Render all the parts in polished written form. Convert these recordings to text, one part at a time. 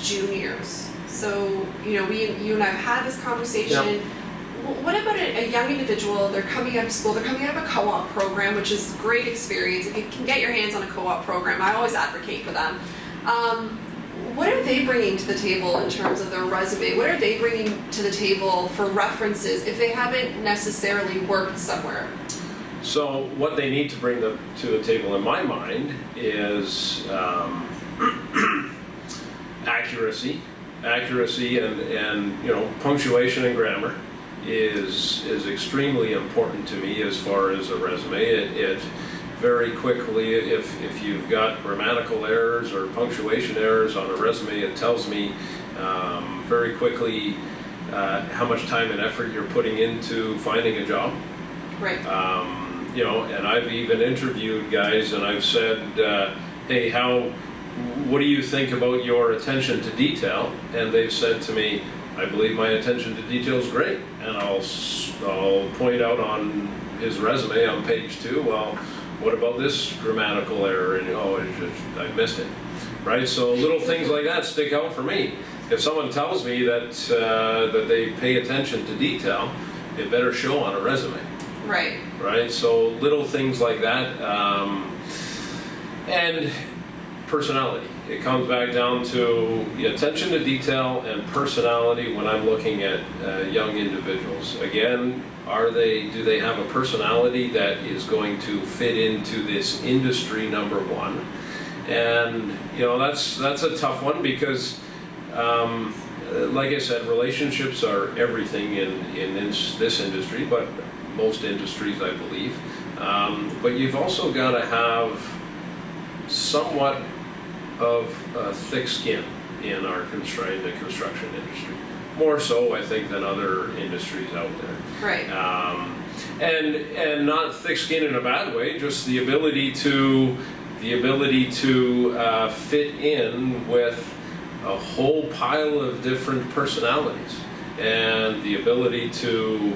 juniors. So, you and I have had this conversation. Yep. What about a young individual? They're coming out of school, they're coming out of a co-op program, which is a great experience. If you can get your hands on a co-op program, I always advocate for them. What are they bringing to the table in terms of their resume? What are they bringing to the table for references if they haven't necessarily worked somewhere? So what they need to bring to the table in my mind is accuracy and punctuation and grammar is extremely important to me as far as a resume. It very quickly, if you've got grammatical errors or punctuation errors on a resume, it tells me very quickly how much time and effort you're putting into finding a job. Right. And I've even interviewed guys and I've said, hey, what do you think about your attention to detail? And they've said to me, I believe my attention to detail is great. And I'll point out on his resume on page 2, well, what about this grammatical error? And I missed it, right? So little things like that stick out for me. If someone tells me that they pay attention to detail, it better show on a resume. Right. Right. So little things like that, and personality. It comes back down to attention to detail and personality when I'm looking at young individuals. Again, do they have a personality that is going to fit into this industry, number one? And that's a tough one because like I said, relationships are everything in this industry, but most industries, I believe. But you've also got to have somewhat of thick skin in the construction industry. More so, I think, than other industries out there. Right. And not thick skin in a bad way, just the ability to fit in with a whole pile of different personalities, and the ability to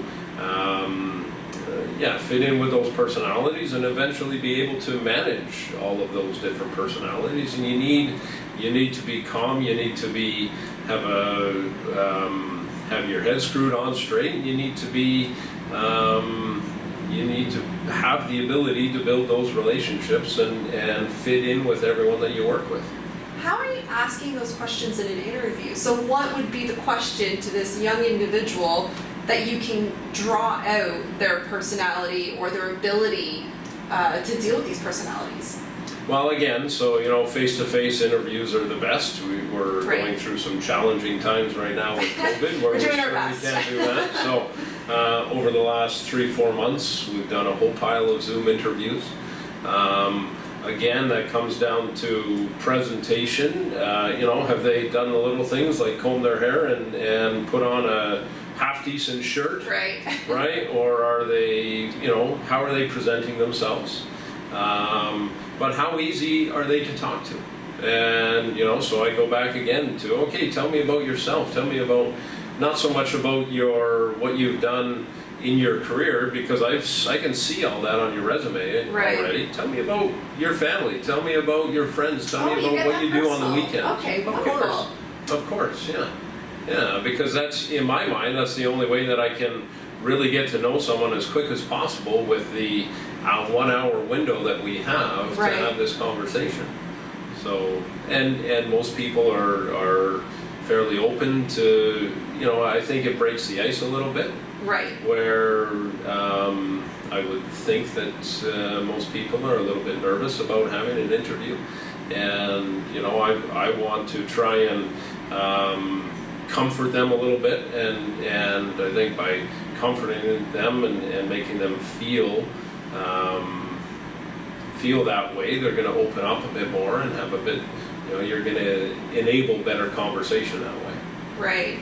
fit in with those personalities and eventually be able to manage all of those different personalities. And you need to be calm. You need to have your head screwed on straight. And you need to have the ability to build those relationships and fit in with everyone that you work with. How are you asking those questions in an interview? So what would be the question to this young individual that you can draw out their personality or their ability to deal with these personalities? Well, again, so face-to-face interviews are the best. We're going through some challenging times right now with COVID, where we certainly can't do that. So over the last 3-4 months, we've done a whole pile of Zoom interviews. Again, that comes down to presentation. Have they done the little things like comb their hair and put on a half-decent shirt? Right. Right? Or are they, how are they presenting themselves? But how easy are they to talk to? And, so I go back again to, okay, tell me about yourself. Tell me about, not so much about what you've done in your career, because I can see all that on your resume already. Tell me about your family. Tell me about your friends. Tell me about what you do on the weekends. Okay, Of course, yeah. Yeah, because in my mind, that's the only way that I can really get to know someone as quick as possible with the 1 hour window that we have to have this conversation. So, and most people are fairly open to, I think it breaks the ice a little bit. Right. Where I would think that most people are a little bit nervous about having an interview. And, I want to try and comfort them a little bit, and I think by comforting them and making them feel that way, they're going to open up a bit more and have a bit, you're going to enable better conversation that way. Right.